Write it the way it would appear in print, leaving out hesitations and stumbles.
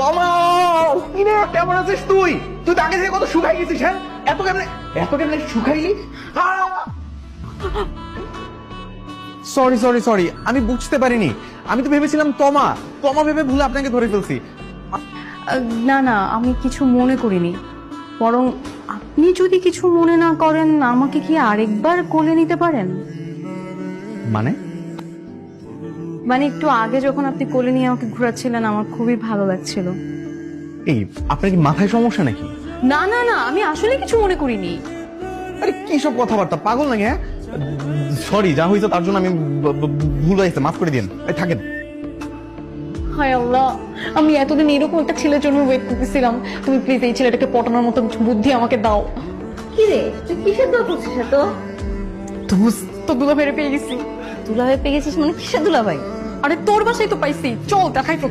তমা কিরে কেমন আছিস তুই? তুই তো আগে থেকে কত শুকাই গেছিস। হ্যাঁ, এত কেমনে শুকাইলি? সরি সরি সরি, আমি বুঝতে পারিনি। আমি তো ভেবেছিলাম তমা তমা ভেবে ভুলে আপনাকে ধরে ফেলছি। না না, আমি কিছু মনে করিনি। বরং আপনি যদি কিছু মনে না করেন, আমাকে কি আরেকবার কোলে নিতে পারেন? মানে একটু আগে যখন আপনি কোলে নিয়ে আমাকে ঘোরাচ্ছিলেন, আমার খুবই ভালো লাগছিল। এই আপনার কি মাথায় সমস্যা নাকি? না না না, আমি আসলে কিছু মনে করিনি। আরে কি সব কথাবার্তা, পাগল নাকি? হ্যাঁ, সরি, যা হয়েছে তার জন্য আমি ভুল হয়েছে, মাফ করে দিন। থাকেন। হায় আল্লাহ, আমি এতদিন এরকম একটা ছেলের জন্য ওয়েট করতেছিলাম। তুমি প্লিজ এই ছেলেটাকে পটানোর মতো কিছু বুদ্ধি আমাকে দাও। কি রে, তুই কিসের দোয়া করছিস? তো দুলা বেড়ে পেয়ে গেছি। দুলাভাই পেয়ে গেছিস মানে কিসের দুলাভাই? আরে তোর বাসায় তো পাইছি, চল দেখাই তোকে।